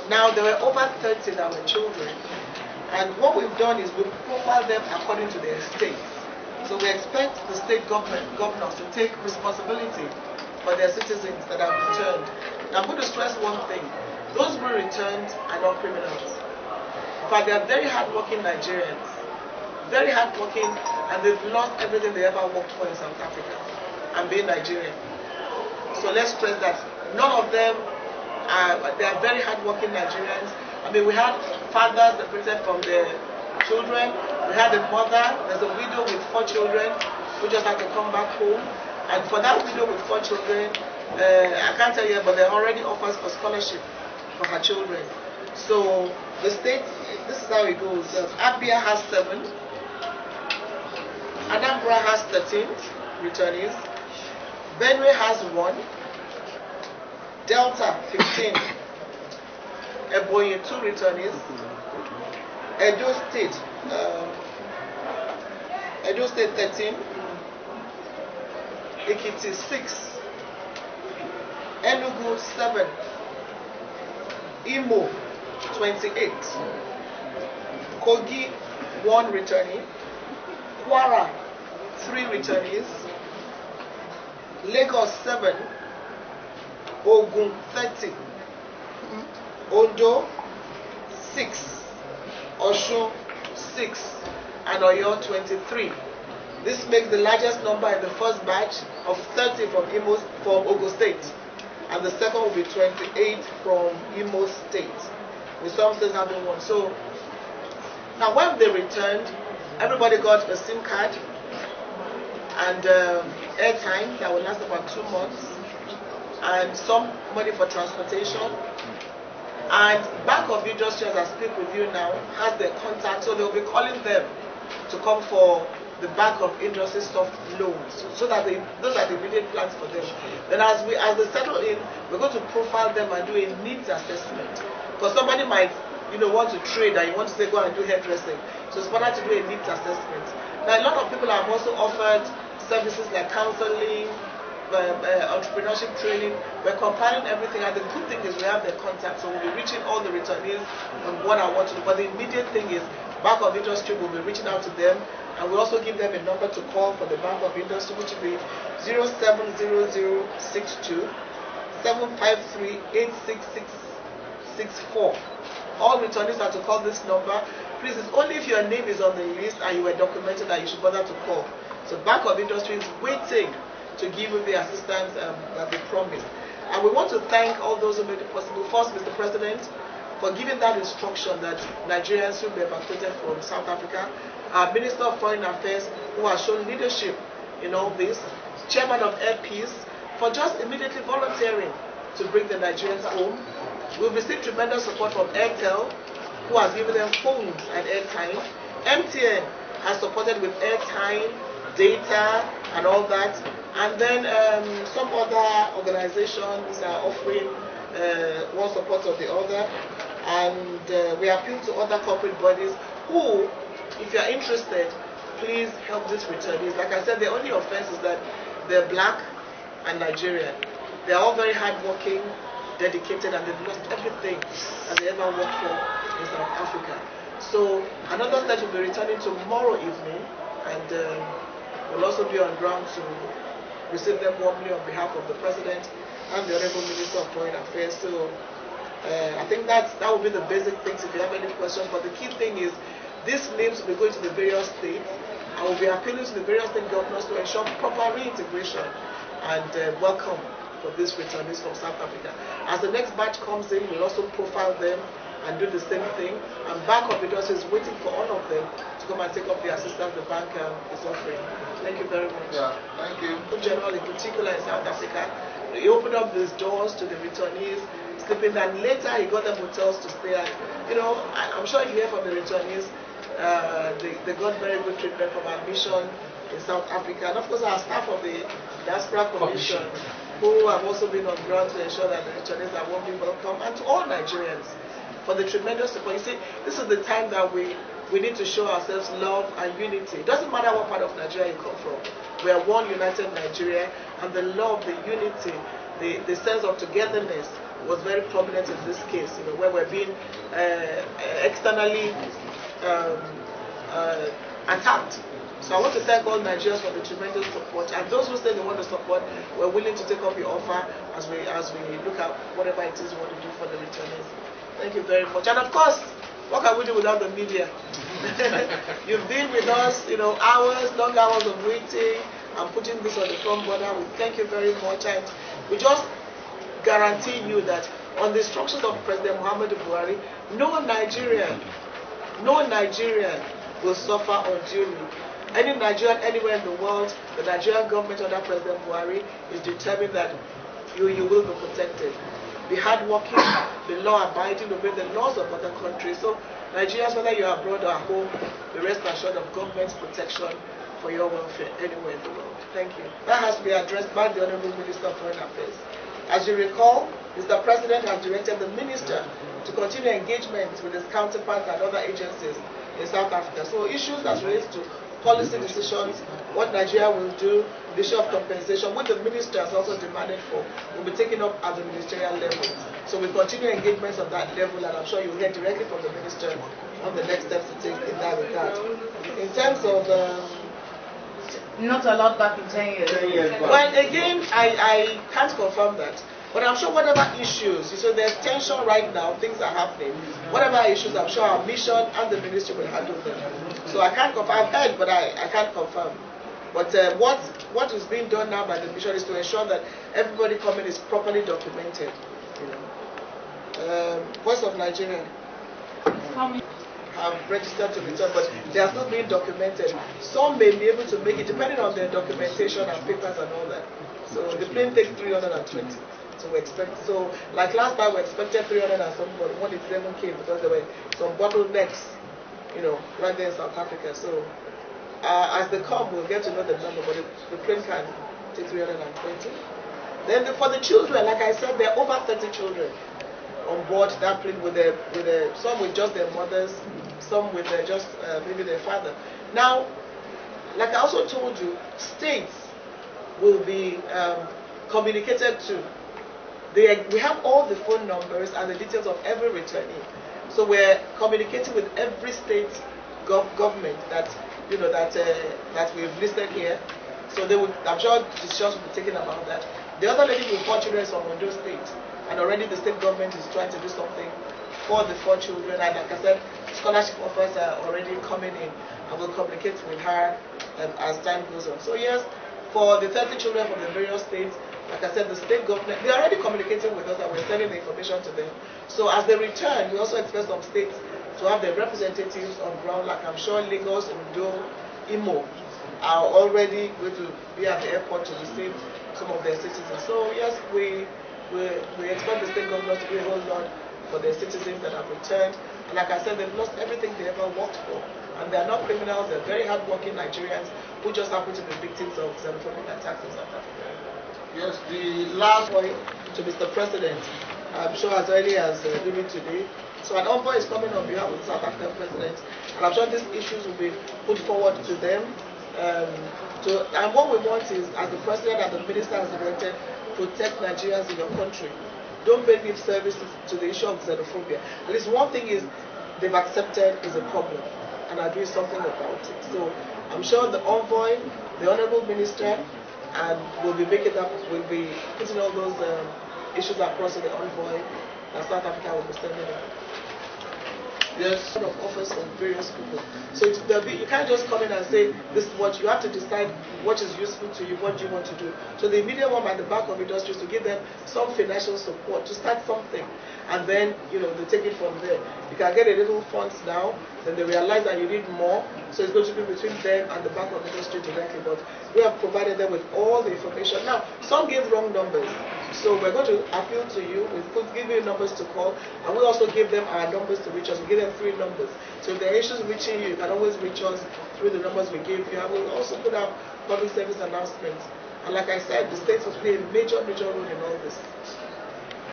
Now there were over 30 that were children, and what we've done is we've profiled them according to their states. So we expect the state governors to take responsibility for their citizens that have returned. Now, I'm going to stress one thing: those who returned are not criminals. In fact, they are very hardworking Nigerians, very hardworking, and they've lost everything they ever worked for in South Africa and being Nigerian. So let's stress that none of them they are very hardworking Nigerians. I mean, we had fathers separated from their children. We had a mother. There's a widow with 4 children who just had to come back home. And for that widow with 4 children, I can't tell you, but there are already offers for scholarship for her children. So the state, this is how it goes. Abia has 7. Anambra has 13 returnees. Benue has 1. Delta 15. Ebonyi 2 returnees. Edo State 13. Ekiti 6. Enugu 7. Imo 28. Kogi 1 returnee. Kwara 3 returnees. Lagos 7. Ogun 30. Ondo 6. Osun 6. And Oyo 23. This makes the largest number in the first batch of 30 from Ogun State, and the second will be 28 from Imo State, with some states having 1. So now when they returned, everybody got a SIM card and airtime that will last about 2 months, and some money for transportation. And Bank of Industry, as I speak with you now, has their contact, so they'll be calling them to come for the Bank of Industry soft loans, so that those are the immediate plans for them. Then as they settle in, we're going to profile them and do a needs assessment, because somebody might want to trade and you want to say go and do hairdressing, so it's better to do a needs assessment. Now a lot of people have also offered services like counseling, entrepreneurship training. We're compiling everything, and the good thing is we have their contact, so we'll be reaching all the returnees on what I want to do. But the immediate thing is Bank of Industry will be reaching out to them, and we'll also give them a number to call for the Bank of Industry, which will be 070062 753 86664. All returnees are to call this number. Please, it's only if your name is on the list and you were documented that you should bother to call. So Bank of Industry is waiting to give you the assistance that they promised. And we want to thank all those who made it possible. First, Mr. President, for giving that instruction that Nigerians should be evacuated from South Africa. Our Minister of Foreign Affairs, who has shown leadership in all this. Chairman of Air Peace, for just immediately volunteering to bring the Nigerians home. We've received tremendous support from Airtel, who has given them phones and airtime. MTN has supported with airtime, data, and all that. And then some other organizations are offering one support or the other. And we appeal to other corporate bodies who, if you are interested, please help these returnees. Like I said, the only offense is that they're black and Nigerian. They're all very hardworking, dedicated, and they've lost everything that they ever worked for in South Africa. So another set will be returning tomorrow evening, and we'll also be on ground to receive them warmly on behalf of the President and the Honorable Minister of Foreign Affairs. So I think that will be the basic things if you have any questions. But the key thing is these names will be going to the various states, and we'll be appealing to the various state governors to ensure proper reintegration and welcome for these returnees from South Africa. As the next batch comes in, we'll also profile them and do the same thing. And Bank of Industry is waiting for all of them to come and take up the assistance the bank is offering. Thank you very much. Yeah, thank you. In general, in particular in South Africa, he opened up these doors to the returnees, sleeping, and later he got them hotels to stay at. I'm sure if you hear from the returnees, they got very good treatment from our mission in South Africa, and of course our staff of the Diaspora Commission, who have also been on ground to ensure that the returnees are warmly welcome, and to all Nigerians for the tremendous support. You see, this is the time that we need to show ourselves love and unity. It doesn't matter what part of Nigeria you come from. We are one united Nigeria, and the love, the unity, the sense of togetherness was very prominent in this case, where we're being externally attacked. So I want to thank all Nigerians for the tremendous support, and those who say they want to support, we're willing to take up your offer as we look at whatever it is you want to do for the returnees. Thank you very much. And of course, what can we do without the media? You've been with us, hours, long hours of waiting and putting this on the front border. We thank you very much, and we just guarantee you that on the instructions of President Muhammadu Buhari, no Nigerian will suffer unduly. Any Nigerian anywhere in the world, the Nigerian government under President Buhari is determined that you will be protected. Be hardworking, be law-abiding, obey the laws of other countries. So Nigerians, whether you are abroad or at home, be rest assured of government's protection for your welfare anywhere in the world. Thank you. That has to be addressed by the Honorable Minister of Foreign Affairs. As you recall, Mr. President has directed the Minister to continue engagement with his counterparts and other agencies in South Africa. So issues that relate to policy decisions, what Nigeria will do, the issue of compensation, which the Minister has also demanded for, will be taken up at the ministerial level. So we continue engagements on that level, and I'm sure you'll hear directly from the Minister on the next steps to take in that regard. In terms of not allowed back in 10 years. Well, again, I can't confirm that. But I'm sure whatever issues, so there's tension right now, things are happening. Whatever issues, I'm sure our mission and the ministry will handle them. So I can't confirm. I've heard, but I can't confirm. But what is being done now by the mission is to ensure that everybody coming is properly documented. Voice of Nigeria have registered to return, but they are still being documented. Some may be able to make it depending on their documentation and papers and all that. So the plane takes 320. So we expect, like last time we expected 300 and some, but 187 came because there were some bottlenecks, right there in South Africa. So as they come, we'll get to know the number, but the plane can take 320. Then for the children, like I said, there are over 30 children on board that plane with some with just their mothers, some with just maybe their father. Now, like I also told you, states will be communicated to. We have all the phone numbers and the details of every returnee. So we're communicating with every state government that that we've listed here. So I'm sure decisions will be taken about that. The other lady with 4 children is from Ondo State, and already the state government is trying to do something for the 4 children. And like I said, scholarship offers are already coming in, and we'll communicate with her as time goes on. So yes, for the 30 children from the various states, like I said, the state government, they're already communicating with us and we're sending the information to them. So as they return, we also expect some states to have their representatives on ground, like I'm sure Lagos, Ondo, Imo are already going to be at the airport to receive some of their citizens. So yes, we expect the state governors to do a whole lot for their citizens that have returned. And like I said, they've lost everything they ever worked for. And they're not criminals, they're very hardworking Nigerians who just happen to be victims of xenophobic attacks in South Africa. Yes, the last point to Mr. President, I'm sure as early as even today. So an envoy is coming on behalf of the South African President, and I'm sure these issues will be put forward to them. And what we want is, as the President and the Minister has directed, protect Nigerians in your country. Don't pay lip service to the issue of xenophobia. At least one thing is they've accepted is a problem and are doing something about it. So I'm sure the envoy, the Honorable Minister, and we'll be making that, we'll be putting all those issues across to the envoy that South Africa will be sending out. Yes, of offers from various people. So you can't just come in and say this is what you have to decide what is useful to you, what do you want to do. So the immediate one at the back of industry is to give them some financial support to start something, and then they take it from there. You can get a little funds now, then they realize that you need more. So it's going to be between them and the back of industry directly. But we have provided them with all the information. Now some gave wrong numbers. So we're going to appeal to you. We'll give you numbers to call, and we also give them our numbers to reach us. We give them 3 numbers. So if there are issues reaching you, you can always reach us through the numbers we give you. And we'll also put out public service announcements. And like I said, the states will play a major role in all this.